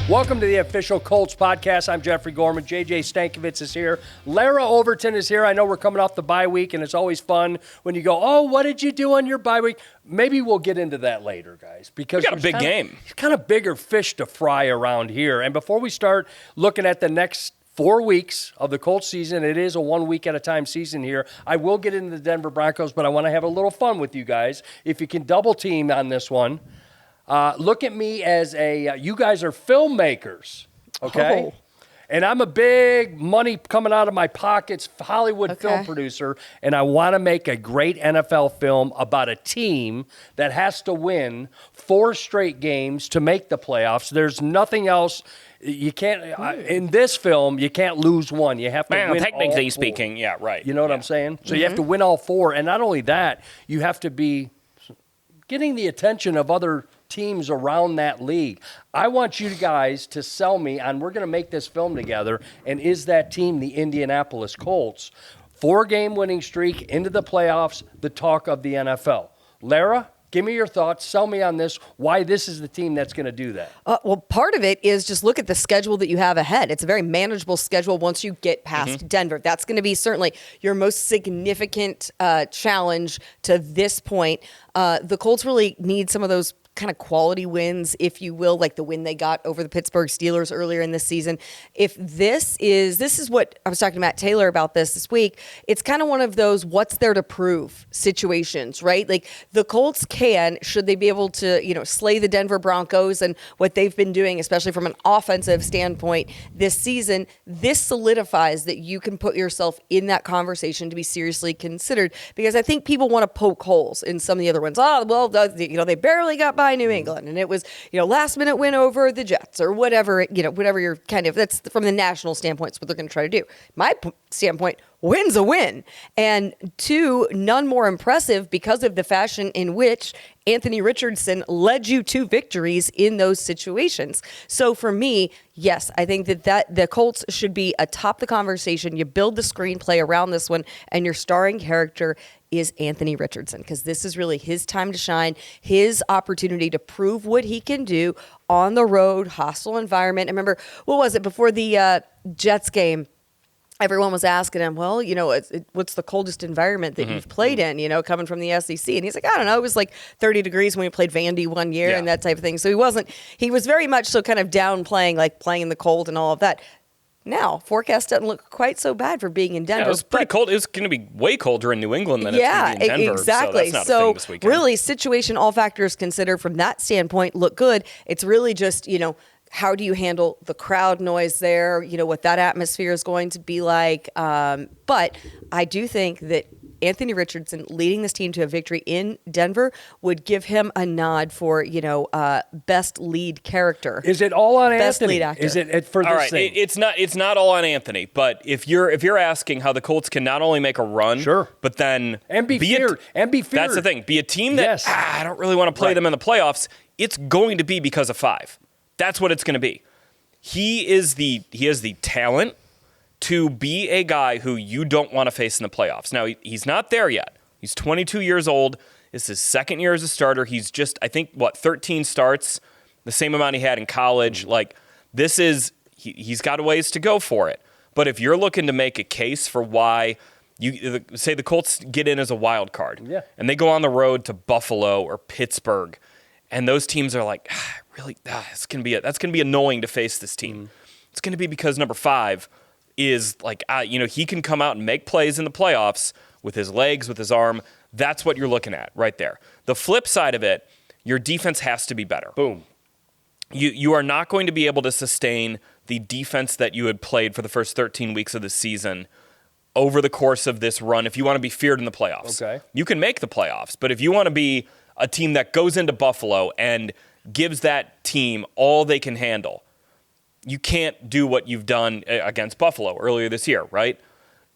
Welcome to the official Colts podcast. I'm Jeffrey Gorman. JJ Stankevitz is here. Larra Overton is here. I know we're coming off the bye week, and it's always fun when you go, oh, what did you do on your bye week? Maybe we'll get into that later, guys, because we got a big game. It's kind of bigger fish to fry around here. And before we start looking at the next 4 weeks of the Colts season, it is a 1 week at a time season here. I will get into the Denver Broncos, but I want to have a little fun with you guys. If you can double team on this one. Look at me as you guys are filmmakers, okay? Oh. And I'm a big money coming out of my pockets Hollywood film producer, and I want to make a great NFL film about a team that has to win 4 straight games to make the playoffs. There's nothing else. You can't in this film. You can't lose one. You have to win technically all 4. Speaking, yeah, right. You know what I'm saying? So you have to win all 4, and not only that, you have to be getting the attention of other teams around that league. I want you guys to sell me on we're going to make this film together, and is that team the Indianapolis Colts? 4-game winning streak into the playoffs, the talk of the NFL. Larra, give me your thoughts. Sell me on this, why this is the team that's going to do that. Well, part of it is just look at the schedule that you have ahead. It's a very manageable schedule once you get past Denver. That's going to be certainly your most significant challenge to this point. The Colts really need some of those kind of quality wins, if you will, like the win they got over the Pittsburgh Steelers earlier in this season. If this is what I was talking to Matt Taylor about this week, it's kind of one of those what's there to prove situations, right? Like the Colts should they be able to, slay the Denver Broncos and what they've been doing, especially from an offensive standpoint this season, this solidifies that you can put yourself in that conversation to be seriously considered, because I think people want to poke holes in some of the other ones. Oh, well, they barely got by New England, and it was, last minute win over the Jets or whatever, whatever you're that's from the national standpoint, is what they're going to try to do. My standpoint, win's a win. And 2, none more impressive because of the fashion in which Anthony Richardson led you to victories in those situations. So for me, yes, I think that the Colts should be atop the conversation. You build the screenplay around this one, and your starring character is Anthony Richardson, because this is really his time to shine, his opportunity to prove what he can do on the road, hostile environment. I remember, what was it, before the Jets game, everyone was asking him, well, what's the coldest environment that you've played in, coming from the SEC? And he's like, I don't know. It was like 30 degrees when we played Vandy one year and that type of thing. So he was very much so kind of downplaying, like playing in the cold and all of that. Now, forecast doesn't look quite so bad for being in Denver. Yeah, it was pretty cold. It was going to be way colder in New England than it's going to be in Denver. Exactly. So that's not a thing this weekend. Really, situation, all factors considered from that standpoint, look good. It's really just, how do you handle the crowd noise there? What that atmosphere is going to be like. But I do think that Anthony Richardson leading this team to a victory in Denver would give him a nod for, best lead character. Is it all on best Anthony? Lead actor. Is it for this all right, thing? It's not all on Anthony, but if you're asking how the Colts can not only make a run, but then be feared. That's the thing. Be a team that I don't really want to play them in the playoffs. It's going to be because of 5. That's what it's going to be. He has the talent to be a guy who you don't want to face in the playoffs. Now, he's not there yet. He's 22 years old. It's his second year as a starter. He's just, I think, 13 starts, the same amount he had in college. Like, he's got a ways to go for it. But if you're looking to make a case for why you say the Colts get in as a wild card, and they go on the road to Buffalo or Pittsburgh, and those teams are like, that's gonna be annoying to face this team. It's gonna be because number 5 is like, he can come out and make plays in the playoffs with his legs, with his arm. That's what you're looking at right there. The flip side of it, your defense has to be better. Boom. You are not going to be able to sustain the defense that you had played for the first 13 weeks of the season over the course of this run if you want to be feared in the playoffs. Okay. You can make the playoffs, but if you want to be a team that goes into Buffalo and gives that team all they can handle, you can't do what you've done against Buffalo earlier this year, right?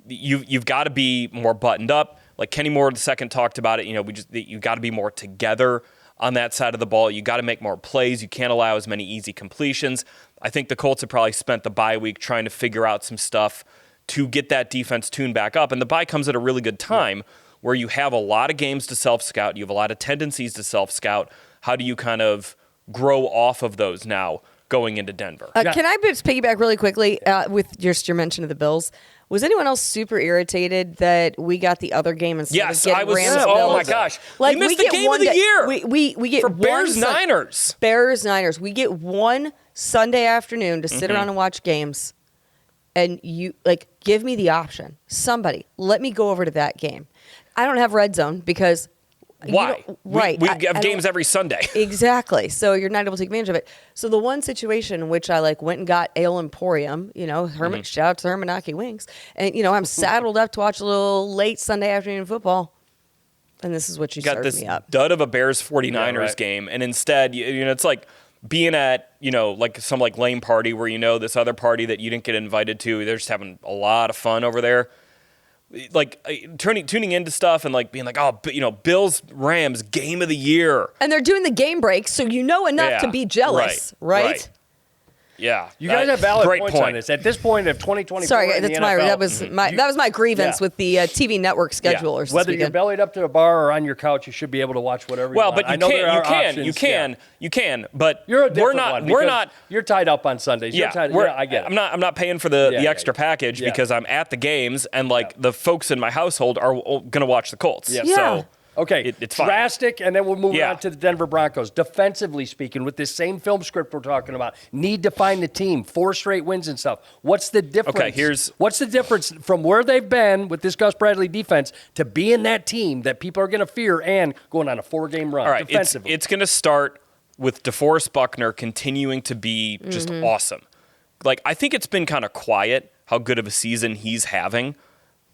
You've got to be more buttoned up. Like Kenny Moore II talked about it. You've got to be more together on that side of the ball. You got to make more plays. You can't allow as many easy completions. I think the Colts have probably spent the bye week trying to figure out some stuff to get that defense tuned back up. And the bye comes at a really good time where you have a lot of games to self-scout. You have a lot of tendencies to self-scout. How do you kind of grow off of those now going into Denver. Can I just piggyback really quickly with just your mention of the Bills? Was anyone else super irritated that we got the other game instead Yes, of getting I was. Rams? Oh my gosh, Like, we missed we the get game of the year. We get for one Bears Niners. Bears Niners. We get one Sunday afternoon to sit around and watch games, and you give me the option. Somebody let me go over to that game. I don't have Red Zone because. Why? Right. We have games every Sunday. Exactly. So you're not able to take advantage of it. So the one situation in which I went and got Ale Emporium, Herman, shout out to Hermanaki Wings. And, I'm saddled up to watch a little late Sunday afternoon football. And this is what you got this me up. dud of a Bears 49ers game. And instead, it's like being at, some lame party where, this other party that you didn't get invited to, they're just having a lot of fun over there. Tuning into stuff and being Bills Rams game of the year, and they're doing the game breaks, so enough to be jealous, right? Yeah, you guys have valid points on this. At this point of 2024, sorry, that was my grievance with the TV network schedule. Whether you're bellied up to a bar or on your couch, you should be able to watch whatever. Well, you but want. you can. But you're a we're not. You're tied up on Sundays. I get it. I'm not paying for the extra package because I'm at the games and the folks in my household are going to watch the Colts. Yeah. So. Okay, it's fine. Drastic, and then we'll move on to the Denver Broncos. Defensively speaking, with this same film script we're talking about, need to find the team, 4 straight wins and stuff. What's the difference? Okay, what's the difference from where they've been with this Gus Bradley defense to being that team that people are going to fear and going on a 4-game run? All right, defensively? It's going to start with DeForest Buckner continuing to be just awesome. I think it's been kind of quiet how good of a season he's having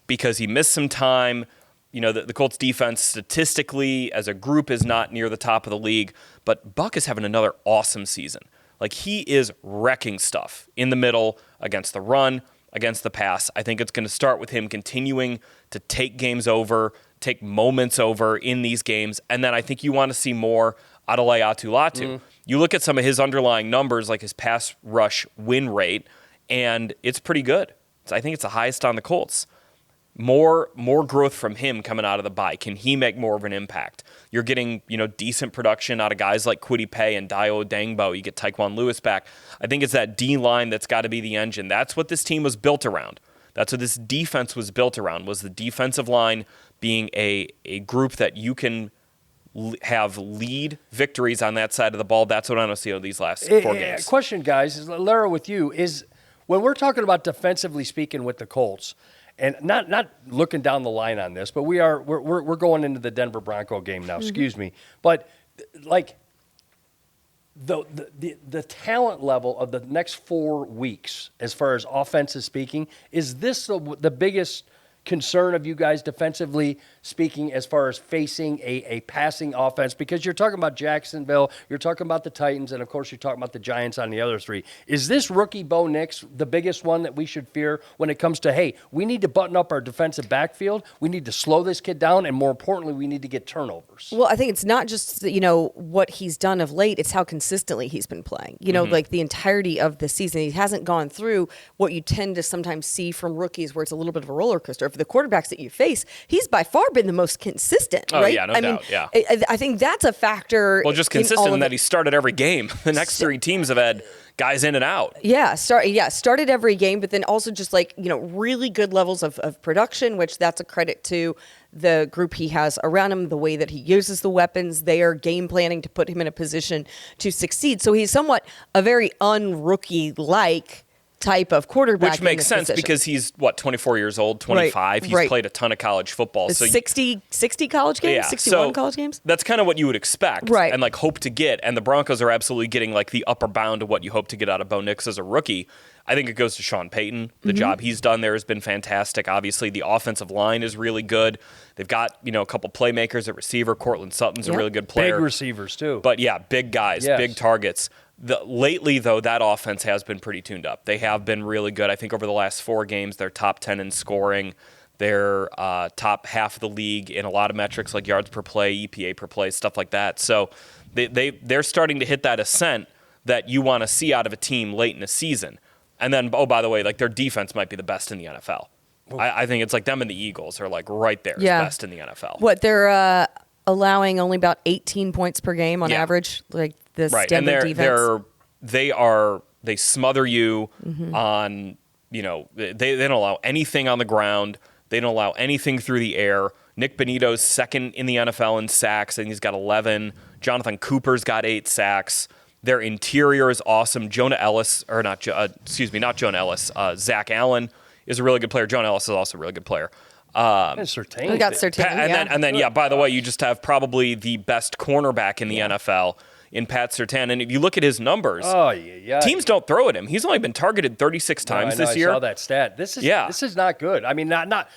because he missed some time. The Colts defense statistically as a group is not near the top of the league, but Buck is having another awesome season. He is wrecking stuff in the middle against the run, against the pass. I think it's going to start with him continuing to take games over, take moments over in these games, and then I think you want to see more Adelaide Atulatu. You look at some of his underlying numbers, like his pass rush win rate, and it's pretty good. I think it's the highest on the Colts. More growth from him coming out of the bye. Can he make more of an impact? You're getting, decent production out of guys like Kwity Paye and Dio Dangbo. You get Tyquan Lewis back. I think it's that D-line that's got to be the engine. That's what this team was built around. That's what this defense was built around, was the defensive line being a group that you can have lead victories on that side of the ball. That's what I want to see on these last 4 games. Question, guys, Larra, with you, is when we're talking about defensively speaking with the Colts, and not looking down the line on this, but we're going into the Denver Bronco game now. Excuse me, but the talent level of the next 4 weeks, as far as offensive speaking, is this the biggest concern of you guys defensively speaking as far as facing a passing offense? Because you're talking about Jacksonville, you're talking about the Titans, and of course you're talking about the Giants on the other 3. Is this rookie Bo Nix the biggest one that we should fear when it comes to, hey, we need to button up our defensive backfield, we need to slow this kid down, and more importantly, we need to get turnovers? Well, I think it's not just what he's done of late, it's how consistently he's been playing. The entirety of the season. He hasn't gone through what you tend to sometimes see from rookies where it's a little bit of a roller coaster. For the quarterbacks that you face, he's by far been the most consistent, right? Yeah, no doubt, yeah. I think that's a factor. Well, just consistent in that he started every game. The next 3 teams have had guys in and out. Started every game, but then also just really good levels of production, which that's a credit to the group he has around him, the way that he uses the weapons. They are game planning to put him in a position to succeed. So he's somewhat a very un-rookie-like type of quarterback. Which makes sense because he's, 24 years old, 25. He's played a ton of college football. So 60 college games, 61 college games? That's kind of what you would expect and hope to get. And the Broncos are absolutely getting the upper bound of what you hope to get out of Bo Nix as a rookie. I think it goes to Sean Payton. The job he's done there has been fantastic. Obviously, the offensive line is really good. They've got, a couple playmakers at receiver. Cortland Sutton's a really good player. Big receivers, too. But, big guys, big targets. Lately, though, that offense has been pretty tuned up. They have been really good. I think over the last 4 games, they're top 10 in scoring. They're top half of the league in a lot of metrics like yards per play, EPA per play, stuff like that. So they're starting to hit that ascent that you want to see out of a team late in the season. And then, by the way, their defense might be the best in the NFL. I think it's them and the Eagles are right there, best in the NFL. What, they're allowing only about 18 points per game on average, the standard defense. They're they smother you on, they don't allow anything on the ground. They don't allow anything through the air. Nick Benito's second in the NFL in sacks, and he's got 11. Jonathan Cooper's got 8 sacks. Their interior is awesome. Not Jonah Ellis. Zach Allen is a really good player. Jonah Ellis is also a really good player. Surtain. We got Surtain. And then, by the way, you just have probably the best cornerback in the NFL in Pat Surtain. And if you look at his numbers, teams don't throw at him. He's only been targeted 36 times this year. I saw that stat. This is not good. I mean, not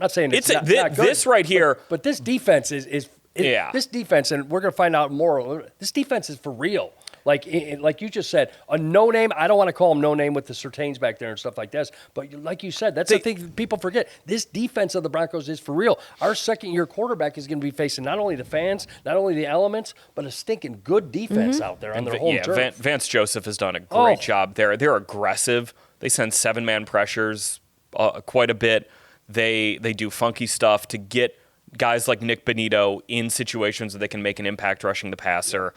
saying it's not good. This right here. But this defense is this defense, and we're going to find out more. This defense is for real. Like you just said, a no-name, I don't want to call him no-name with the Surtains back there and stuff like this, but like you said, that's the thing people forget. This defense of the Broncos is for real. Our second-year quarterback is going to be facing not only the fans, not only the elements, but a stinking good defense out there on their home turf. Vance Joseph has done a great job there. They're aggressive. They send 7-man pressures quite a bit. They do funky stuff to get guys like Nick Benito in situations where they can make an impact rushing the passer.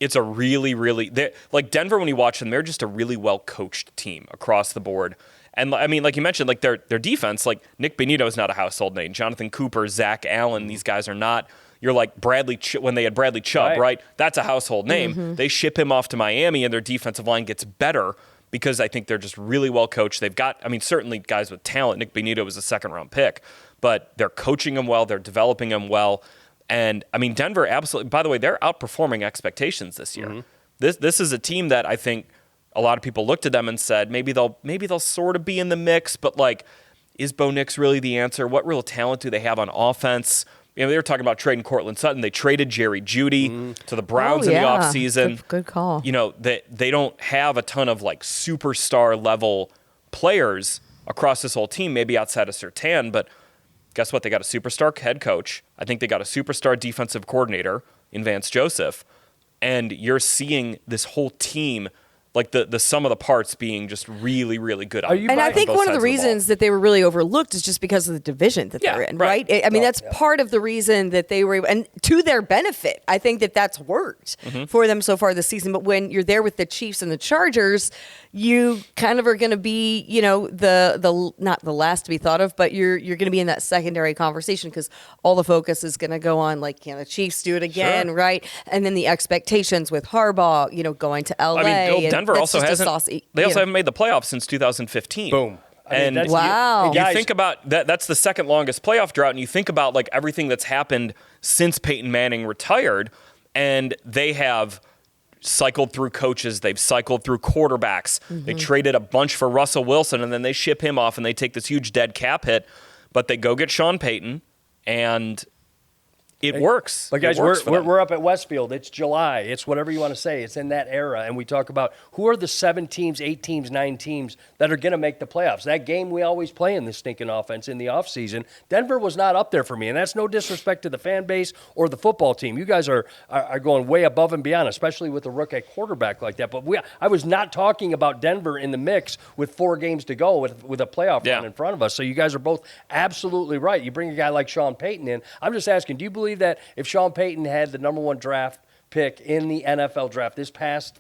It's a really, really like Denver. When you watch them, they're just a really well coached team across the board. And I mean, like you mentioned, like their defense, like Nick Benito is not a household name. Jonathan Cooper, Zach Allen, these guys are not. You're like Bradley when they had Bradley Chubb, right? That's a household name. They ship him off to Miami, and their defensive line gets better because I think they're just really well coached. They've got, I mean, certainly guys with talent. Nick Benito was a second-round pick, but they're coaching him well. They're developing him well. And, I mean, Denver absolutely – by the way, they're outperforming expectations this year. This is a team that I think a lot of people looked at them and said maybe they'll sort of be in the mix, but, like, is Bo Nix really the answer? What real talent do they have on offense? They were talking about trading Cortland Sutton. They traded Jerry Jeudy to the Browns in the offseason. Good call. They don't have a ton of, like, superstar-level players across this whole team, maybe outside of Surtain, but – guess what? They got a superstar head coach. I think they got a superstar defensive coordinator in Vance Joseph. And you're seeing this whole team, like the sum of the parts being just really, really good. And I think one of the reasons that they were really overlooked is just because of the division that they're in, right? I mean, that's part of the reason that they were, and to their benefit, I think that's worked for them so far this season. But when you're there with the Chiefs and the Chargers, you kind of are going to be, the not the last to be thought of, but you're going to be in that secondary conversation because all the focus is going to go on, like, can the Chiefs do it again, right? And then the expectations with Harbaugh, going to LA. I mean, Denver also hasn't. They also haven't made the playoffs since 2015. Boom. Wow. You think about that. That's the second longest playoff drought, and you think about like everything that's happened since Peyton Manning retired, and they have cycled through coaches, they've cycled through quarterbacks. They traded a bunch for Russell Wilson, and then they ship him off, and they take this huge dead cap hit. But they go get Sean Payton, and it works. But guys, we're up at Westfield. It's July. It's whatever you want to say. It's in that era. And we talk about who are the 7 teams, 8 teams, 9 teams that are going to make the playoffs. That game we always play in this stinking offense in the offseason. Denver was not up there for me. And that's no disrespect to the fan base or the football team. You guys are going way above and beyond, especially with a rookie quarterback like that. But I was not talking about Denver in the mix with 4 games to go with a playoff run in front of us. So you guys are both absolutely right. You bring a guy like Sean Payton in. I'm just asking, do you believe that if Sean Payton had the number 1 draft pick in the NFL draft this past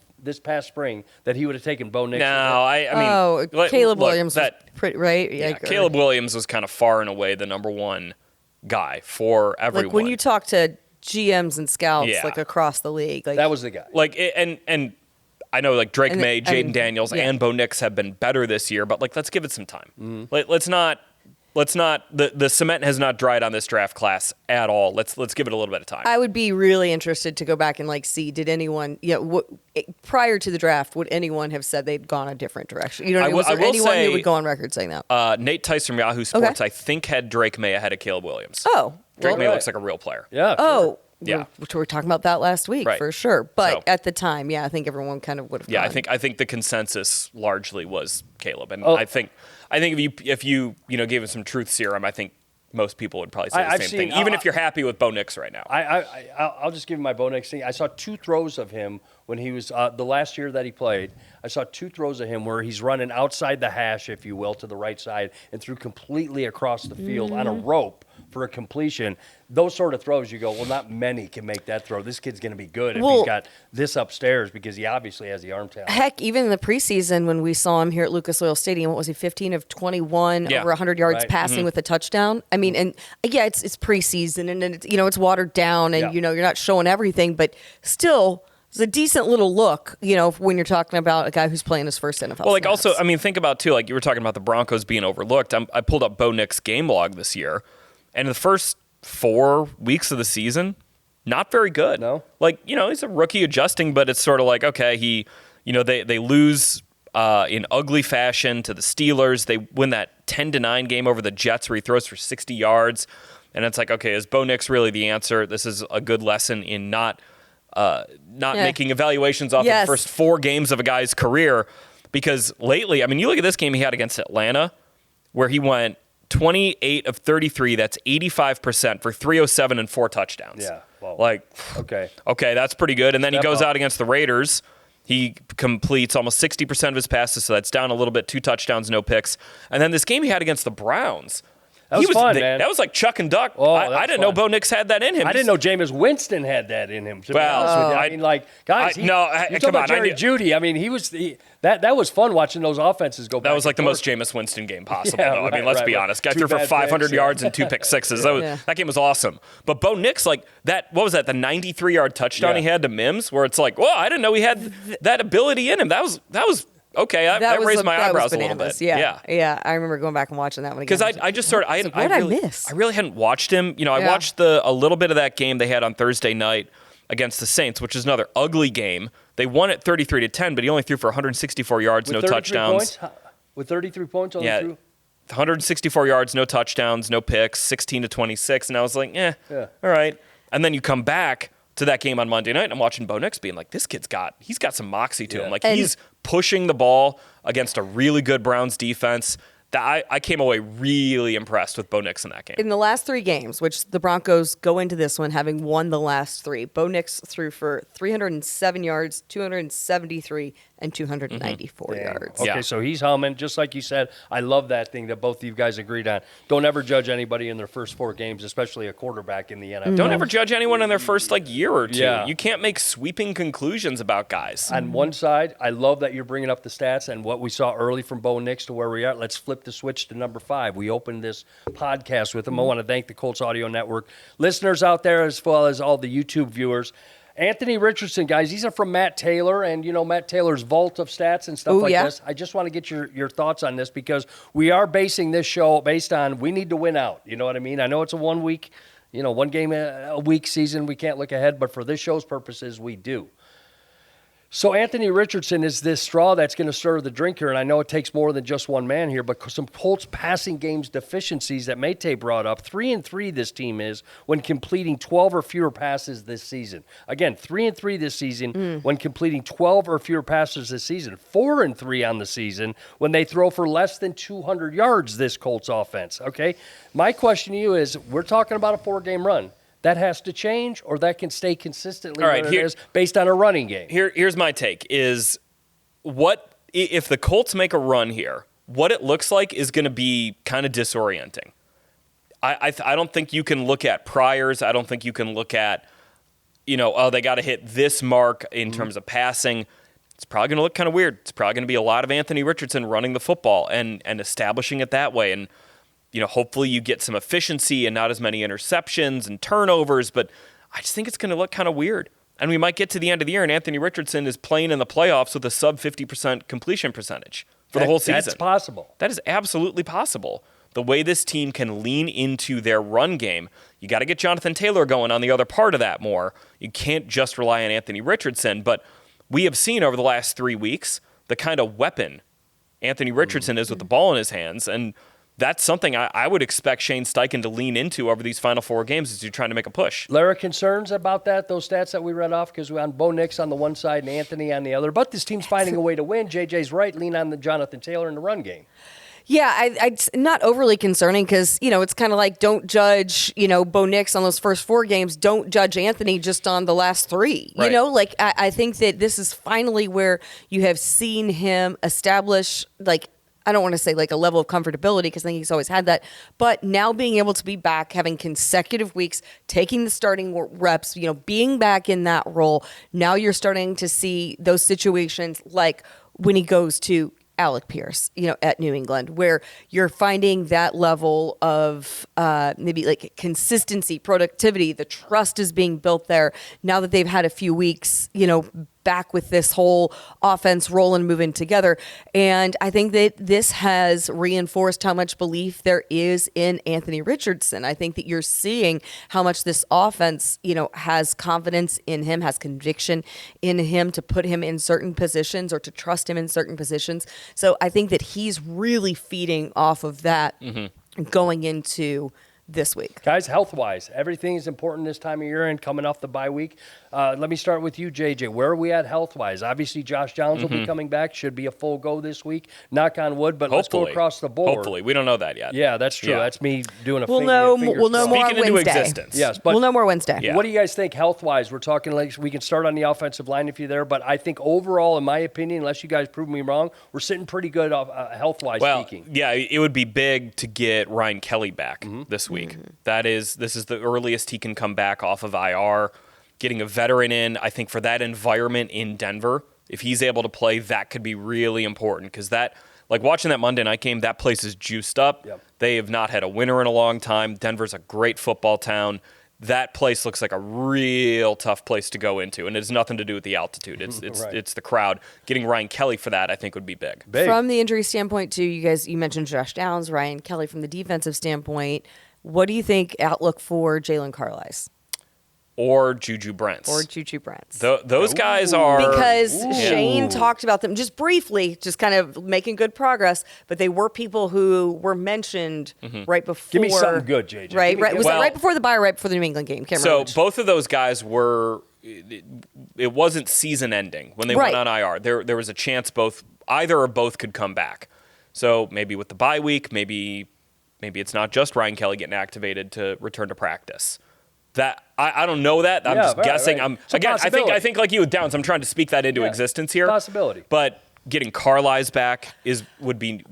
spring, that he would have taken Bo Nix? No, I mean, Caleb Williams was pretty right. Yeah, Caleb Williams was kind of far and away the number 1 guy for everyone. Like when you talk to GMs and scouts, like across the league, like that was the guy. Like and I know like Drake May, Jaden Daniels, and Bo Nix have been better this year, but like let's give it some time. Let's not. The cement has not dried on this draft class at all. Let's give it a little bit of time. I would be really interested to go back and see, did anyone, prior to the draft, would anyone have said they'd gone a different direction? Was there anyone who would go on record saying that? Nate Tice from Yahoo Sports, I think, had Drake May ahead of Caleb Williams. Oh, Drake May looks like a real player. Yeah. Oh. Yeah, we were talking about that last week for sure. But at the time, I think everyone kind of would have. Yeah, I think the consensus largely was Caleb, and I think if you gave him some truth serum, I think most people would probably say the same thing. Even if you're happy with Bo Nix right now, I'll just give him my Bo Nix thing. I saw 2 throws of him when he was the last year that he played. I saw 2 throws of him where he's running outside the hash, if you will, to the right side and threw completely across the field on a rope. for a completion. Those sort of throws, you go, well, not many can make that throw. This kid's going to be good if he's got this upstairs because he obviously has the arm talent. Heck, even in the preseason when we saw him here at Lucas Oil Stadium, what was he, 15 of 21, over 100 yards passing with a touchdown? I mean, and yeah, it's preseason and it's, it's watered down and, you're not showing everything, but still it's a decent little look, when you're talking about a guy who's playing his first NFL snaps. Also, I mean, think about, too, like you were talking about the Broncos being overlooked. I pulled up Bo Nix's game log this year, and the first 4 weeks of the season, not very good. No. He's a rookie adjusting, but it's sort of like, okay, they lose in ugly fashion to the Steelers. They win that 10-9 game over the Jets where he throws for 60 yards. And it's like, okay, is Bo Nix really the answer? This is a good lesson in not making evaluations off the first 4 games of a guy's career. Because lately, I mean, you look at this game he had against Atlanta where he went 28 of 33, that's 85% for 307 and 4 touchdowns. Yeah. Well, okay, that's pretty good. And then he goes out against the Raiders. He completes almost 60% of his passes, so that's down a little bit, 2 touchdowns, no picks. And then this game he had against the Browns. That was fun, man. That was like Chuck and Duck. I didn't know Bo Nix had that in him. I didn't know Jameis Winston had that in him. I mean, guys, you talk about Jerry Jeudy. I mean, that was fun watching those offenses go back. That was like the most Jameis Winston game possible, though. I mean, let's be honest. Guy threw for 500 yards and 2 pick sixes. That game was awesome. But Bo Nix, what was that, the 93-yard touchdown he had to Mims, where it's like, I didn't know he had that ability in him. That was okay, that raised my eyebrows a little bit. Yeah. I remember going back and watching that one again. Because I just sort of, I miss? I really hadn't watched him. I watched a little bit of that game they had on Thursday night against the Saints, which is another ugly game. They won it 33-10, but he only threw for 164 yards, no touchdowns. With 33 points, only threw? 164 yards, no touchdowns, no picks, 16-26, and I was like, all right. And then you come back to that game on Monday night, and I'm watching Bo Nix being like, this kid's got some moxie to him. Like, he's pushing the ball against a really good Browns defense. I came away really impressed with Bo Nix in that game. In the last 3 games, which the Broncos go into this one having won the last 3, Bo Nix threw for 307 yards, 273, and 294 yards. Okay, so he's humming, just like you said. I love that thing that both of you guys agreed on. Don't ever judge anybody in their first 4 games, especially a quarterback in the NFL. Don't ever judge anyone in their first year or 2. Yeah. You can't make sweeping conclusions about guys. On one side, I love that you're bringing up the stats and what we saw early from Bo Nix to where we are. Let's flip the switch to number 5. We opened this podcast with him. I want to thank the Colts Audio Network listeners out there as well as all the YouTube viewers. Anthony Richardson, guys, these are from Matt Taylor and, Matt Taylor's vault of stats and stuff this. I just want to get your thoughts on this because we are basing this show based on we need to win out. You know what I mean? I know it's a 1 week, 1 game a week season. We can't look ahead, but for this show's purposes, we do. So Anthony Richardson is this straw that's going to stir the drink here, and I know it takes more than just one man here, but some Colts passing games deficiencies that Mayte brought up. 3-3 this team is when completing 12 or fewer passes this season. Again, 3-3 this season when completing 12 or fewer passes this season. 4-3 on the season when they throw for less than 200 yards, this Colts offense, okay? My question to you is, we're talking about a 4-game run. That has to change, or that can stay consistently where it is based on a running game. Here's my take: is what if the Colts make a run here? What it looks like is going to be kind of disorienting. I don't think you can look at priors. I don't think you can look at, they got to hit this mark in terms of passing. It's probably going to look kind of weird. It's probably going to be a lot of Anthony Richardson running the football and establishing it that way. And hopefully you get some efficiency and not as many interceptions and turnovers, but I just think it's going to look kind of weird. And we might get to the end of the year and Anthony Richardson is playing in the playoffs with a sub 50% completion percentage for the whole season. That's possible. That is absolutely possible. The way this team can lean into their run game, you got to get Jonathan Taylor going on the other part of that more. You can't just rely on Anthony Richardson, but we have seen over the last 3 weeks the kind of weapon Anthony Richardson is with the ball in his hands, and that's something I would expect Shane Steichen to lean into over these final 4 games as you're trying to make a push. Larra, concerns about that, those stats that we read off? Because we're on Bo Nix on the one side and Anthony on the other. But this team's finding a way to win. JJ's right. Lean on the Jonathan Taylor in the run game. Yeah, it's not overly concerning because, it's kind of like don't judge, Bo Nix on those first 4 games. Don't judge Anthony just on the last 3. Right. I think that this is finally where you have seen him establish, I don't want to say like a level of comfortability because I think he's always had that, but now being able to be back, having consecutive weeks, taking the starting reps, being back in that role, now you're starting to see those situations like when he goes to Alec Pierce, at New England, where you're finding that level of maybe like consistency, productivity, the trust is being built there now that they've had a few weeks, back with this whole offense rolling, moving together. And I think that this has reinforced how much belief there is in Anthony Richardson. I think that you're seeing how much this offense, has confidence in him, has conviction in him to put him in certain positions or to trust him in certain positions. So I think that he's really feeding off of that going into this week. Guys, health-wise, everything is important this time of year and coming off the bye week. Let me start with you, JJ. Where are we at health-wise? Obviously, Josh Downs will be coming back. Should be a full go this week. Knock on wood, but let's go across the board. Hopefully. We don't know that yet. Yeah, that's true. Yeah. That's me doing a We'll know more Speaking Wednesday. into existence. Yes, but we'll know more Wednesday. Yeah. What do you guys think health-wise? We're talking like we can start on the offensive line if you're there, but I think overall, in my opinion, unless you guys prove me wrong, we're sitting pretty good health-wise speaking. Yeah, it would be big to get Ryan Kelly back this week. This is the earliest he can come back off of IR. Getting a veteran in, I think for that environment in Denver, if he's able to play, that could be really important because watching that Monday night game, that place is juiced up. Yep. They have not had a winner in a long time. Denver's a great football town. That place looks like a real tough place to go into, and it has nothing to do with the altitude. It's Right. It's the crowd. Getting Ryan Kelly for that, I think, would be big. From the injury standpoint, too, you mentioned Josh Downs, Ryan Kelly from the defensive standpoint. What do you think outlook for Jalen Carlisle? Or Juju Brents. Those guys are... Because Shane talked about them just briefly, just kind of making good progress, but they were people who were mentioned right before... Give me something good, JJ. Right before the bye or right before the New England game? Can't remember which. Both of those guys were... It wasn't season ending when they went on IR. There was a chance either or both could come back. So maybe with the bye week, maybe it's not just Ryan Kelly getting activated to return to practice. That I don't know that. I'm just guessing. Right. I think like you with Downs, I'm trying to speak that into existence here. Possibility. But getting Carlisle back would be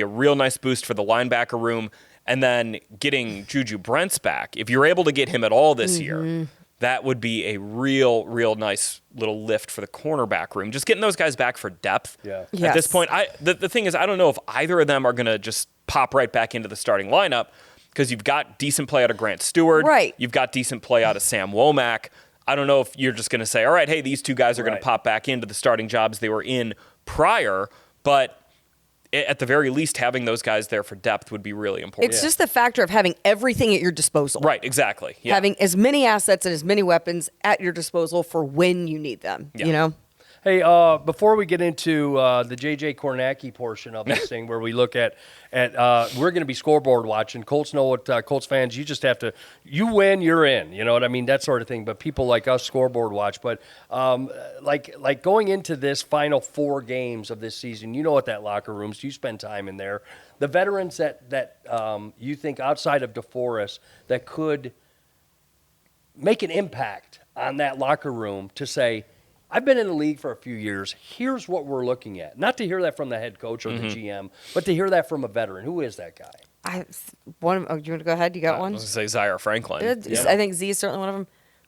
a real nice boost for the linebacker room, and then getting Juju Brents back. If you're able to get him at all this year, that would be a real nice little lift for the cornerback room. Just getting those guys back for depth. Yeah. At this point, the thing is, I don't know if either of them are going to just pop right back into the starting lineup. Because you've got decent play out of Grant Stewart. Right. You've got decent play out of Sam Womack. I don't know if you're just going to say, all right, hey, these two guys are going to pop back into the starting jobs they were in prior. But at the very least, having those guys there for depth would be really important. It's just the factor of having everything at your disposal. Right, exactly. Yeah. Having as many assets and as many weapons at your disposal for when you need them, Hey, before we get into the J.J. Kornacki portion of this thing where we look at we're going to be scoreboard watching. Colts know what Colts fans, you just have to, you win, you're in. You know what I mean? That sort of thing. But people like us scoreboard watch. But like going into this final 4 games of this season, you know what that locker room's, you spend time in there. The veterans that you think outside of DeForest that could make an impact on that locker room to say, I've been in the league for a few years. Here's what we're looking at. Not to hear that from the head coach or the GM, but to hear that from a veteran. Who is that guy? Do you want to go ahead? You got one? I was going to say Zaire Franklin. I think Z is certainly one of them.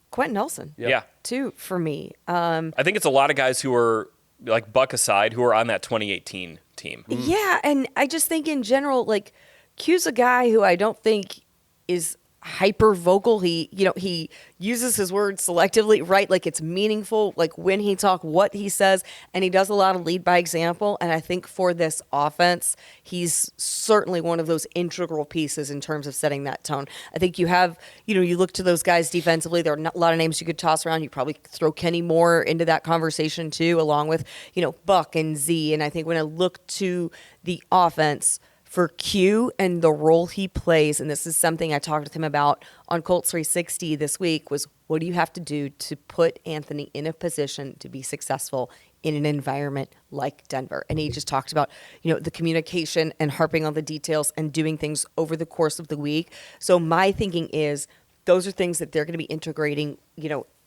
Quentin Nelson. Yeah. Two for me. I think it's a lot of guys who are, like Buck aside, who are on that 2018 team. Yeah, and I just think in general, like, Q's a guy who I don't think is hyper vocal. He uses his words selectively, right? Like it's meaningful, like when he talks, what he says, and he does a lot of lead by example. And I think for this offense, he's certainly one of those integral pieces in terms of setting that tone. I think you have, you look to those guys defensively, there are a lot of names you could toss around. You probably throw Kenny Moore into that conversation too, along with, Buck and Z. And I think when I look to the offense, for Q and the role he plays, and this is something I talked with him about on Colts 360 this week, was what do you have to do to put Anthony in a position to be successful in an environment like Denver? And he just talked about, the communication and harping on the details and doing things over the course of the week. So my thinking is those are things that they're going to be integrating,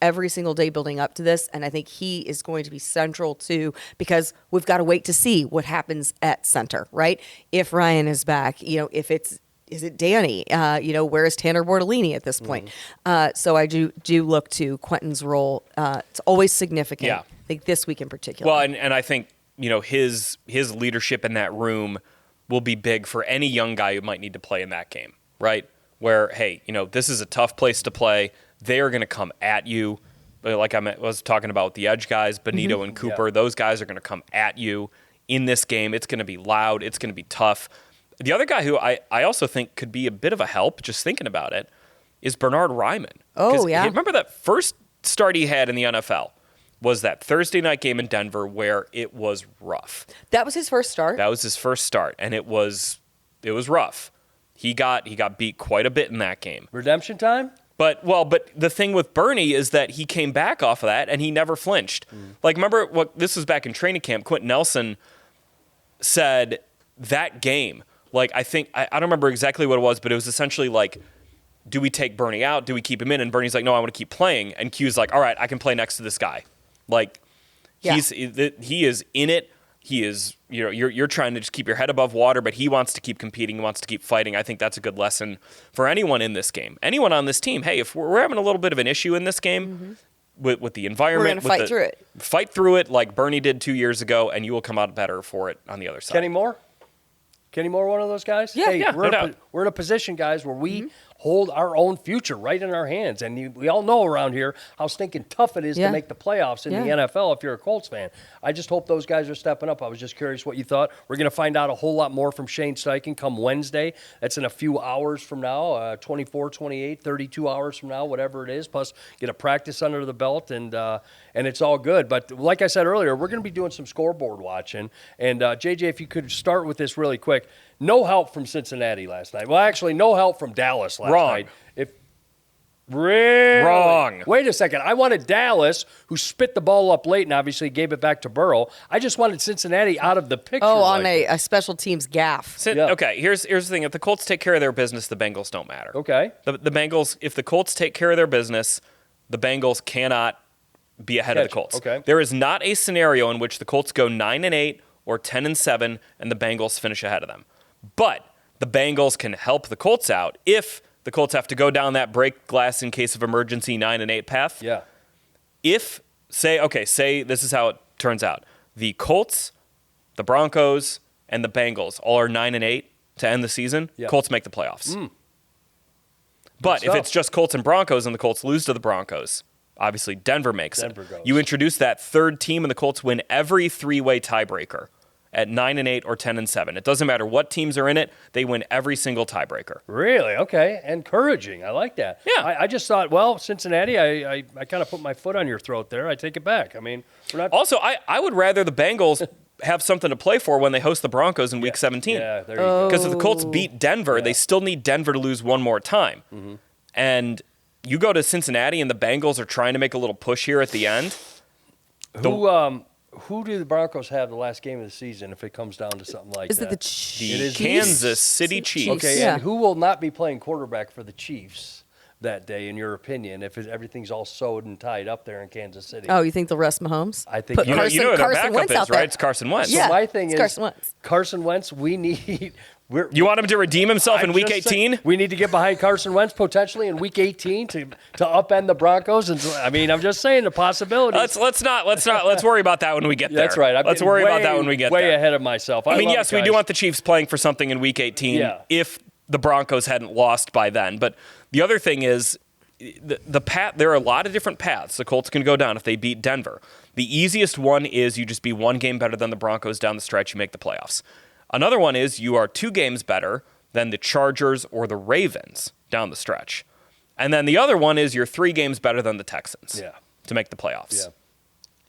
every single day building up to this, and I think he is going to be central too, because we've got to wait to see what happens at center, right? If Ryan is back, if is it Danny? Where is Tanner Bortolini at this point? So I do look to Quentin's role. It's always significant. Yeah. I think this week in particular. Well, and I think, his leadership in that room will be big for any young guy who might need to play in that game, right? Where, hey, this is a tough place to play. They are going to come at you. Like I was talking about with the edge guys, Benito and Cooper, those guys are going to come at you in this game. It's going to be loud. It's going to be tough. The other guy who I also think could be a bit of a help, just thinking about it, is Bernhard Raimann. Oh, yeah. Remember that first start he had in the NFL was that Thursday night game in Denver where it was rough. That was his first start. That was his first start, and it was rough. He got beat quite a bit in that game. Redemption time? But the thing with Bernie is that he came back off of that and he never flinched. Like, remember this was back in training camp. Quentin Nelson said that game. Like, I think I don't remember exactly what it was, but it was essentially like, do we take Bernie out? Do we keep him in? And Bernie's like, no, I want to keep playing. And Q's like, all right, I can play next to this guy. Like, he is in it. He is, you're trying to just keep your head above water, but he wants to keep competing, he wants to keep fighting. I think that's a good lesson for anyone in this game. Anyone on this team, hey, if we're having a little bit of an issue in this game with the environment, we're going to fight through it. Fight through it like Bernie did 2 years ago, and you will come out better for it on the other side. Kenny Moore, one of those guys? Yeah, hey, no doubt. We're in a position, guys, where we hold our own future right in our hands. And we all know around here how stinking tough it is to make the playoffs in the NFL if you're a Colts fan. I just hope those guys are stepping up. I was just curious what you thought. We're going to find out a whole lot more from Shane Steichen come Wednesday. That's in a few hours from now, 24, 28, 32 hours from now, whatever it is. Plus, get a practice under the belt, and it's all good. But like I said earlier, we're going to be doing some scoreboard watching. And, JJ, if you could start with this really quick. No help from Cincinnati last night. Well, actually, no help from Dallas last night. Really? Wrong. Wait a second. I wanted Dallas, who spit the ball up late and obviously gave it back to Burrow. I just wanted Cincinnati out of the picture. Oh, on a special teams gaffe. Okay, here's the thing. If the Colts take care of their business, the Bengals don't matter. Okay. The Bengals, if the Colts take care of their business, the Bengals cannot be ahead of the Colts. Okay. There is not a scenario in which the Colts go 9-8 or 10-7 and the Bengals finish ahead of them. But the Bengals can help the Colts out if the Colts have to go down that break glass in case of emergency 9-8 path. Yeah. If, say this is how it turns out. The Colts, the Broncos, and the Bengals all are 9-8 to end the season. Yeah. Colts make the playoffs. But if it's just Colts and Broncos and the Colts lose to the Broncos, obviously Denver makes it. Goes. You introduce that third team and the Colts win every three-way tiebreaker at 9-8 or 10-7. It doesn't matter what teams are in it; they win every single tiebreaker. Really? Okay. Encouraging. I like that. Yeah. I just thought, well, Cincinnati, I kind of put my foot on your throat there. I take it back. I mean, we're not. Also, I would rather the Bengals have something to play for when they host the Broncos in Week 17. Yeah, there you go. Because if the Colts beat Denver, they still need Denver to lose one more time. And you go to Cincinnati and the Bengals are trying to make a little push here at the end. Who do the Broncos have the last game of the season if it comes down to something like Is that? it the Chiefs? It is Kansas City Chiefs. Okay, Yeah. and who will not be playing quarterback for the Chiefs that day, in your opinion, if everything's all sewed and tied up there in Kansas City? Oh, you think they'll rest Mahomes? I think Put You know who their Carson backup Wentz is, out there. right? It's Carson Wentz. Yeah. So my thing it's is, Carson Wentz. Carson Wentz, we need... You want him to redeem himself in I'm Week just 18? saying, we need to get behind Carson Wentz potentially in Week 18 to upend the Broncos. And I mean, I'm just saying the possibility. Let's worry about that when we get there. That's right. Let's worry about that when we get way there. ahead of myself. I mean, love yes, it, we do guys. want the Chiefs playing for something in Week 18 if the Broncos hadn't lost by then. But the other thing is the path. There are a lot of different paths the Colts can go down if they beat Denver. The easiest one is you just be one game better than the Broncos down the stretch. You make the playoffs. Another one is you are 2 games better than the Chargers or the Ravens down the stretch. And then the other one is you're 3 games better than the Texans to make the playoffs.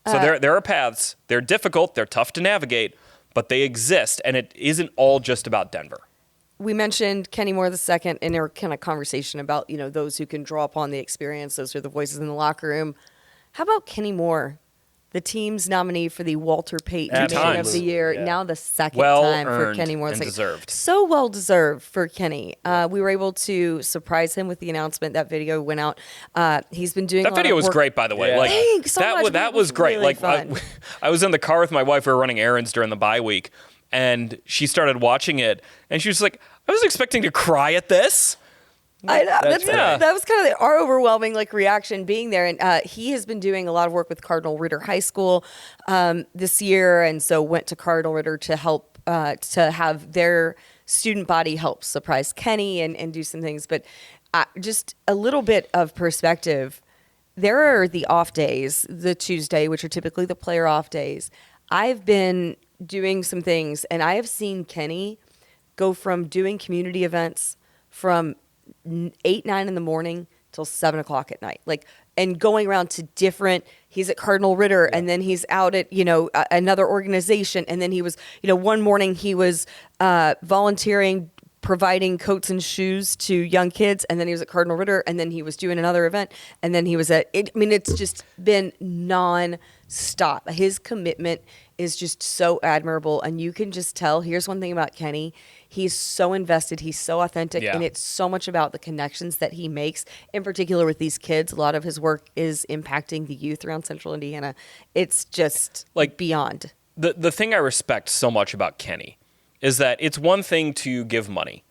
Yeah. So there are paths. They're difficult. They're tough to navigate, but they exist, and it isn't all just about Denver. We mentioned Kenny Moore II in our kind of conversation about, those who can draw upon the experience. Those are the voices in the locker room. How about Kenny Moore the team's nominee for the Walter Payton Man of the Year. Yeah. Now the second Well time for earned Kenny Moore. and deserved. So well deserved for Kenny. We were able to surprise him with the announcement. That video went out. He's been doing that video was great, by the way. Yeah. Like Thanks so much. that was great. Really like fun. I was in the car with my wife. We were running errands during the bye week, and she started watching it, and she was like, "I was expecting to cry at this." I know. That's That was kind of our overwhelming reaction being there. And he has been doing a lot of work with Cardinal Ritter High School this year, and so went to Cardinal Ritter to help to have their student body help surprise Kenny and do some things. But just a little bit of perspective. There are the off days, the Tuesday, which are typically the player off days. I've been doing some things, and I have seen Kenny go from doing community events from 8, 9 in the morning till 7 o'clock at night, and going around to different. He's at Cardinal Ritter, and then he's out at another organization, and then he was one morning he was volunteering, providing coats and shoes to young kids, and then he was at Cardinal Ritter, and then he was doing another event, and then he was at it. I mean, it's just been non-stop. His commitment is just so admirable, and you can just tell. Here's one thing about Kenny. He's so invested. He's so authentic, and it's so much about the connections that he makes, in particular with these kids. A lot of his work is impacting the youth around Central Indiana. It's just beyond. The thing I respect so much about Kenny is that it's one thing to give money,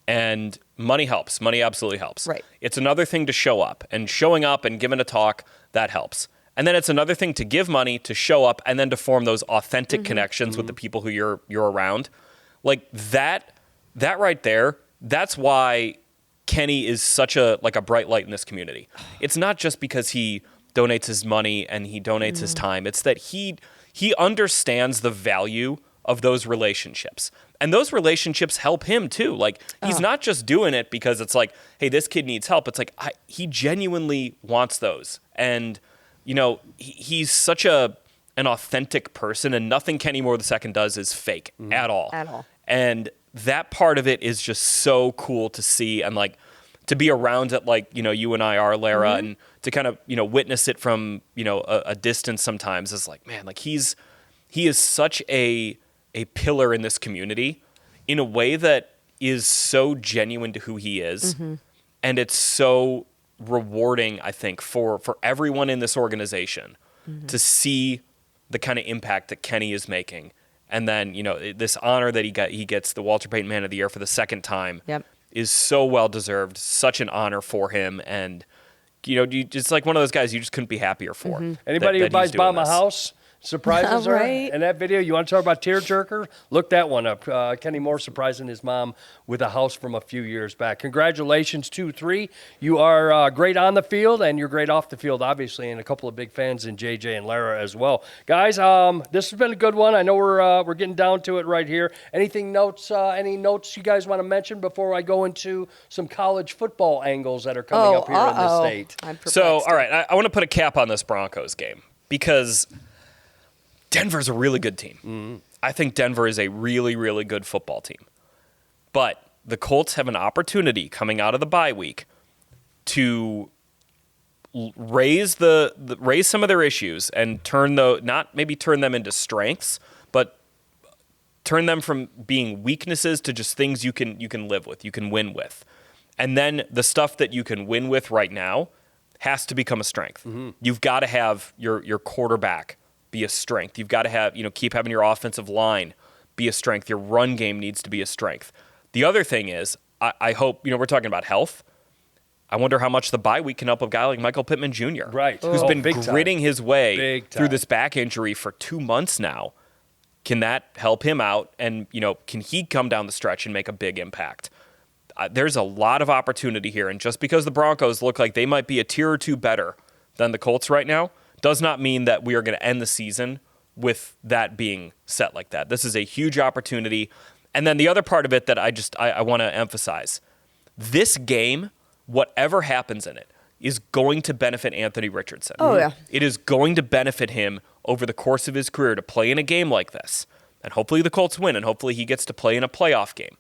and money helps. Money absolutely helps. Right. It's another thing to show up, and showing up and giving a talk, that helps. And then it's another thing to give money, to show up, and then to form those authentic connections with the people who you're around. Like that right there, that's why Kenny is such a bright light in this community. It's not just because he donates his money and he donates his time. It's that he understands the value of those relationships. And those relationships help him too. Like he's not just doing it because it's like, hey, this kid needs help. It's like he genuinely wants those. And he's such an authentic person, and nothing Kenny Moore II does is fake at all. At all. And that part of it is just so cool to see, and to be around it, you and I are, Larra, and to kind of witness it from a distance sometimes is like, man, he is such a pillar in this community in a way that is so genuine to who he is, and it's so rewarding, I think, for everyone in this organization to see the kind of impact that Kenny is making. And then, this honor that he gets the Walter Payton Man of the Year for the second time is so well deserved, such an honor for him. And, it's like one of those guys you just couldn't be happier for. Anybody who buys Mom a house surprises her Right. in that video. You want to talk about tearjerker? Look that one up. Kenny Moore surprising his mom with a house from a few years back. Congratulations, 2-3. You are great on the field, and you're great off the field, obviously, and a couple of big fans in JJ and Larra as well. Guys, this has been a good one. I know we're getting down to it right here. Any notes you guys want to mention before I go into some college football angles that are coming up here in the state? I'm perplexed. So, all right, I want to put a cap on this Broncos game because Denver's a really good team. I think Denver is a really, really good football team. But the Colts have an opportunity coming out of the bye week to raise some of their issues and not maybe turn them into strengths, but turn them from being weaknesses to just things you can live with, you can win with. And then the stuff that you can win with right now has to become a strength. You've got to have your quarterback be a strength. You've got to have, keep having your offensive line be a strength. Your run game needs to be a strength. The other thing is, I hope, we're talking about health. I wonder how much the bye week can help a guy like Michael Pittman Jr., right? Who's been gritting his way through this back injury for 2 months now. Can that help him out? And, can he come down the stretch and make a big impact? There's a lot of opportunity here. And just because the Broncos look like they might be a tier or two better than the Colts right now, does not mean that we are going to end the season with that being set like that. This is a huge opportunity. And then the other part of it that I want to emphasize, this game, whatever happens in it, is going to benefit Anthony Richardson. Oh, yeah. It is going to benefit him over the course of his career to play in a game like this. And hopefully the Colts win, and hopefully he gets to play in a playoff game.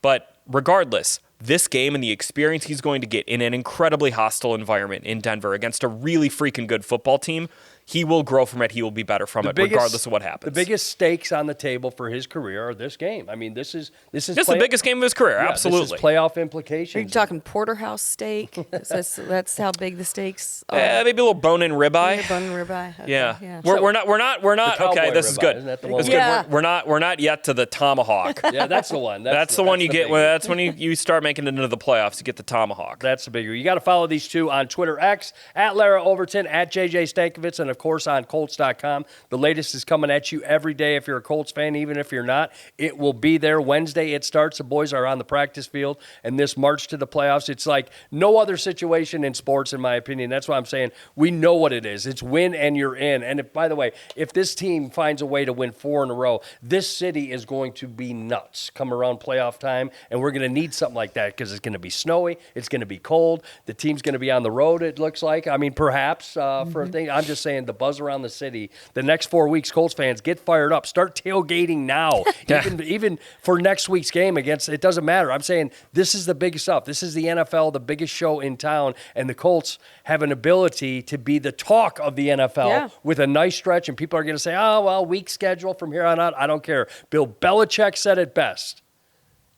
But regardless, this game and the experience he's going to get in an incredibly hostile environment in Denver against a really freaking good football team he will grow from it. He will be better from it, regardless of what happens. The biggest stakes on the table for his career are this game. I mean, this is the biggest game of his career. Absolutely, this is playoff implications. Are you talking porterhouse steak? That's how big the steaks are. Maybe a little bone-in ribeye. Yeah, bone-in ribeye. Okay, yeah. We're not. Okay, this is good. Isn't that the one? Yeah. We're not yet to the tomahawk. Yeah, that's the one. That's the one you get. That's when you start making it into the playoffs. You get the tomahawk. That's the bigger. You got to follow these two on Twitter X at Larra Overton, at JJ Stankevitz, and of course on Colts.com. The latest is coming at you every day. If you're a Colts fan, even if you're not, it will be there. Wednesday it starts. The boys are on the practice field, and this march to the playoffs, it's like no other situation in sports, in my opinion. That's why I'm saying we know what it is. It's win and you're in. And by the way, if this team finds a way to win 4 in a row, this city is going to be nuts come around playoff time, and we're going to need something like that because it's going to be snowy, it's going to be cold, the team's going to be on the road, it looks like. I mean, perhaps for a thing. I'm just saying the buzz around the city, the next 4 weeks, Colts fans, get fired up. Start tailgating now. Even for next week's game against, it doesn't matter. I'm saying this is the biggest stuff. This is the NFL, the biggest show in town, and the Colts have an ability to be the talk of the NFL with a nice stretch, and people are going to say, oh, well, weak schedule from here on out. I don't care. Bill Belichick said it best.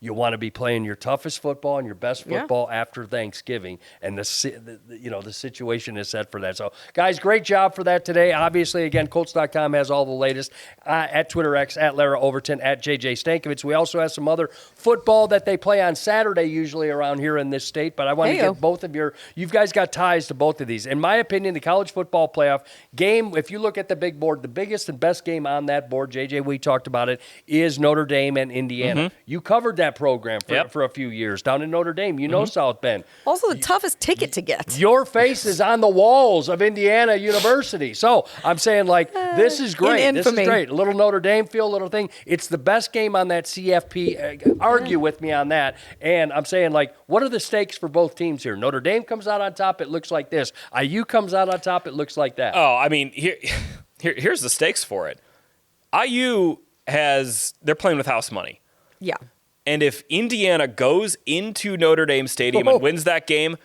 You want to be playing your toughest football and your best football after Thanksgiving, and the situation is set for that. So, guys, great job for that today. Obviously, again, Colts.com has all the latest at Twitter X, at Larra Overton, at JJ Stankevitz. We also have some other football that they play on Saturday usually around here in this state, but I want to get both of you guys got ties to both of these. In my opinion, the college football playoff game, if you look at the big board, the biggest and best game on that board, JJ, we talked about it, is Notre Dame and Indiana. You covered that program for a few years down in Notre Dame. You know South Bend. Also the toughest ticket to get. Your face is on the walls of Indiana University. So I'm saying, this is great. This is great. A little Notre Dame feel, little thing. It's the best game on that CFP. Argue with me on that. And I'm saying, what are the stakes for both teams here? Notre Dame comes out on top. It looks like this. IU comes out on top. It looks like that. Oh, I mean, here's the stakes for it. IU they're playing with house money. Yeah. And if Indiana goes into Notre Dame Stadium and wins that game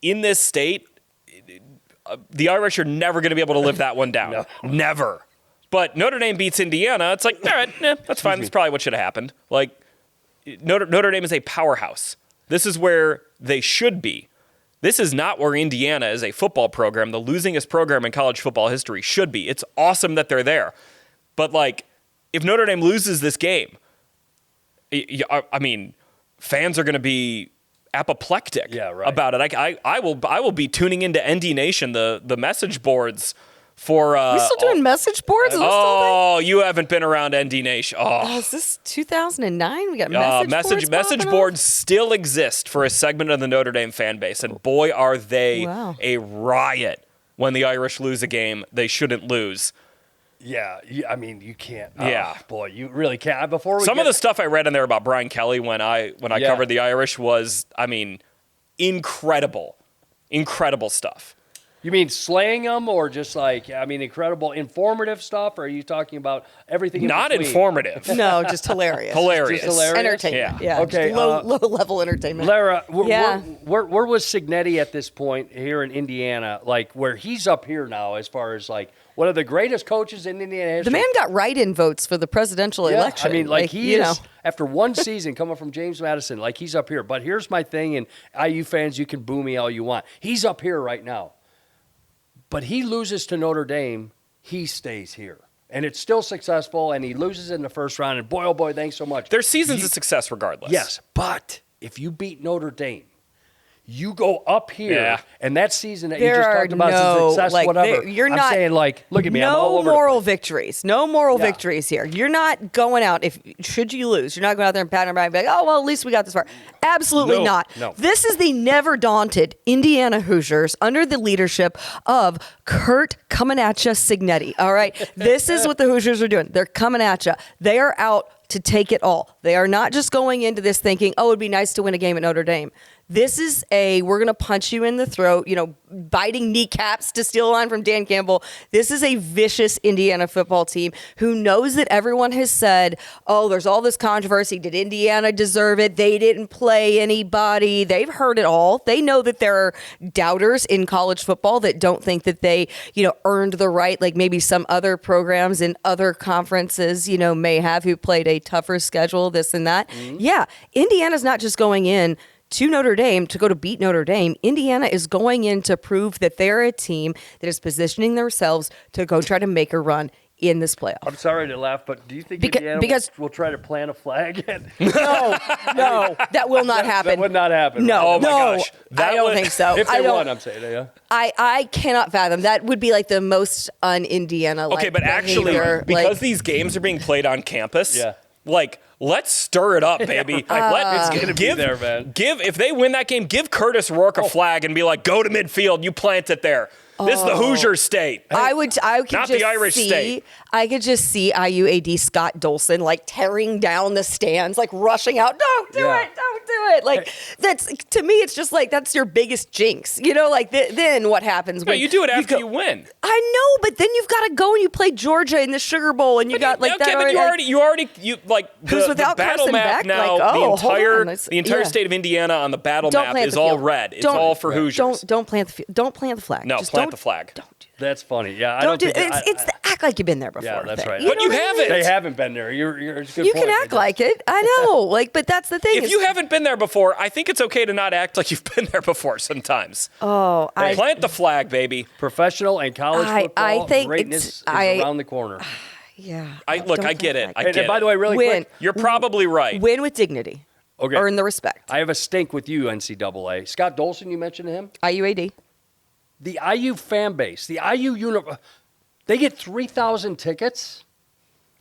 in this state, the Irish are never going to be able to live that one down. No. Never. But Notre Dame beats Indiana. It's like, all right, that's fine. That's probably what should have happened. Notre Dame is a powerhouse. This is where they should be. This is not where Indiana is a football program, the losingest program in college football history, should be. It's awesome that they're there. But, if Notre Dame loses this game, I mean, fans are going to be apoplectic about it. I will be tuning into ND Nation, the message boards for. We still doing message boards? You haven't been around ND Nation. Oh, is this 2009? We got message boards still exist for a segment of the Notre Dame fan base, and boy, are they a riot when the Irish lose a game they shouldn't lose. Yeah, I mean, you can't. Boy, you really can't. Of the stuff I read in there about Brian Kelly when I covered the Irish was, I mean, incredible stuff. You mean slaying them, or just incredible informative stuff? Or are you talking about everything in Not between? Informative. No, just hilarious. Hilarious. Just entertainment. Yeah. Okay. Low level entertainment. Lara, where was Cignetti at this point here in Indiana? Where he's up here now, as far as one of the greatest coaches in Indiana history. The man got write-in votes for the presidential election. I mean, he is, after one season coming from James Madison, he's up here. But here's my thing, and IU fans, you can boo me all you want. He's up here right now. But he loses to Notre Dame, he stays here. And it's still successful, and he loses in the first round. And boy, oh boy, thanks so much. Their season's a success regardless. Yes, but if you beat Notre Dame, you go up here, and that season that you just talked about is a success, whatever. I'm saying, look at me. I'm all over moral victories. No moral victories here. You're not going out, should you lose, you're not going out there and patting your back and be like, oh, well, at least we got this far. Absolutely not. No. This is the never daunted Indiana Hoosiers under the leadership of Kurt coming at ya Cignetti. All right. This is what the Hoosiers are doing. They're coming at you. They are out to take it all. They are not just going into this thinking, oh, it'd be nice to win a game at Notre Dame. This is we're going to punch you in the throat, biting kneecaps, to steal a line from Dan Campbell. This is a vicious Indiana football team who knows that everyone has said, oh, there's all this controversy. Did Indiana deserve it? They didn't play anybody. They've heard it all. They know that there are doubters in college football that don't think that they, earned the right, like maybe some other programs in other conferences, may have, who played a tougher schedule, this and that. Mm-hmm. Yeah, Indiana's not just going in to Notre Dame to go to beat Notre Dame. Indiana is going in to prove that they're a team that is positioning themselves to go try to make a run in this playoff. I'm sorry to laugh, but do you think Indiana will try to plant a flag? No, that will not happen. That would not happen. No, oh my gosh. I don't think so. If they won, I'm saying, yeah. I cannot fathom. That would be like the most un-Indiana. Okay, but actually, because these games are being played on campus, let's stir it up, baby. It's gonna be there, man. If they win that game, give Curtis Rourke a flag and be like, go to midfield, you plant it there. This is the Hoosier state. I could not just the Irish state. I could just see IU AD Scott Dolson tearing down the stands, rushing out. Don't do it. Don't do it. That's, to me, it's just that's your biggest jinx. Then what happens? No, you do it after you win. I know, but then you've got to go and you play Georgia in the Sugar Bowl, and you got that. Okay, but you already who's without the battle Carson map Beck? now. The entire state of Indiana on the battle map is all red. It's all for Hoosiers. Don't plant the flag. No, plant the flag. Don't do that. That's funny. Yeah, don't do it. It's the act like you've been there before. Yeah, that's right. But you haven't. They haven't been there. It's a good you point. can act like it. I know. But that's the thing. If you haven't been there before, I think it's okay to not act like you've been there before sometimes. Plant the flag, baby. Professional and college football, I think greatness is around the corner. Yeah. I get it. And by the way, really quick. You're probably right. Win with dignity. Okay. Earn the respect. I have a stink with you, NCAA. Scott Dolson, you mentioned him? IUAD. The IU fan base, the IU they get 3,000 tickets.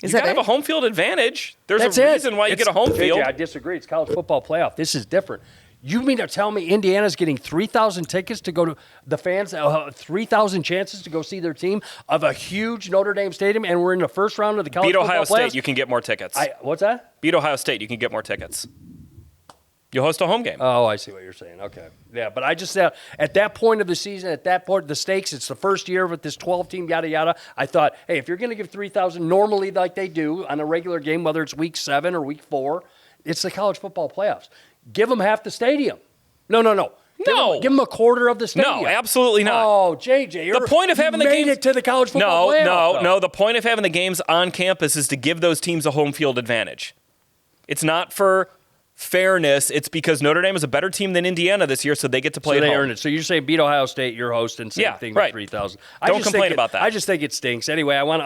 You gotta have a home field advantage. There's a reason why you get a home field. I disagree. It's college football playoff. This is different. You mean to tell me Indiana's getting 3,000 tickets to go to the fans, 3,000 chances to go see their team of a huge Notre Dame stadium, and we're in the first round of the college football playoffs? Beat Ohio State, you can get more tickets. What's that? Beat Ohio State, you can get more tickets. You host a home game. Oh, I see what you're saying. Okay. Yeah, but I just said at that point of the season, at that point, the stakes, it's the first year with this 12-team, yada, yada. I thought, hey, if you're going to give 3,000 normally like they do on a regular game, whether it's week 7 or week 4, it's the college football playoffs. Give them half the stadium. No. Give them a quarter of the stadium. No, absolutely not. Oh, JJ, the point of having the games it to the college football playoff. No. The point of having the games on campus is to give those teams a home field advantage. It's not for fairness. It's because Notre Dame is a better team than Indiana this year, so they get to play at home. They earned it. So you're saying beat Ohio State, you're hosting, same thing with 3,000. Don't complain about that. I just think it stinks. Anyway, I want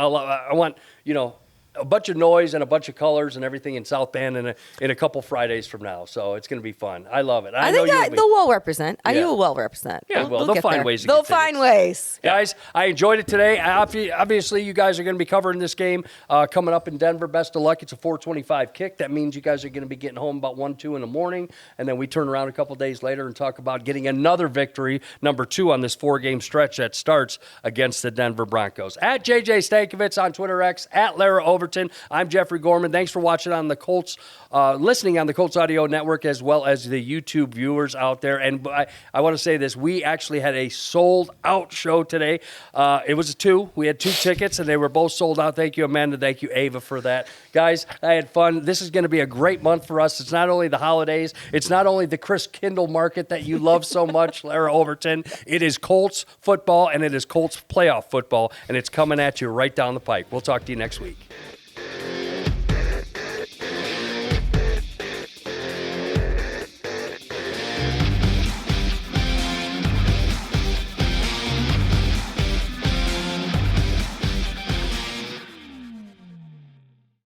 a bunch of noise and a bunch of colors and everything in South Bend in a couple Fridays from now. So it's going to be fun. I love it. I think they'll well represent. IU will well represent. Yeah, they'll find ways. They'll find ways. Guys, I enjoyed it today. Obviously, you guys are going to be covering this game coming up in Denver. Best of luck. It's a 4:25 kick. That means you guys are going to be getting home about 1, 2 in the morning, and then we turn around a couple days later and talk about getting another victory, number 2 on this 4-game stretch that starts against the Denver Broncos. At JJ Stankevitz on Twitter X, at Larra Overton. I'm Jeffrey Gorman. Thanks for watching on the Colts, listening on the Colts Audio Network, as well as the YouTube viewers out there. And I want to say this. We actually had a sold-out show today. It was a 2. We had 2 tickets, and they were both sold out. Thank you, Amanda. Thank you, Ava, for that. Guys, I had fun. This is going to be a great month for us. It's not only the holidays. It's not only the Chris Kindle market that you love so much, Larra Overton. It is Colts football, and it is Colts playoff football, and it's coming at you right down the pike. We'll talk to you next week.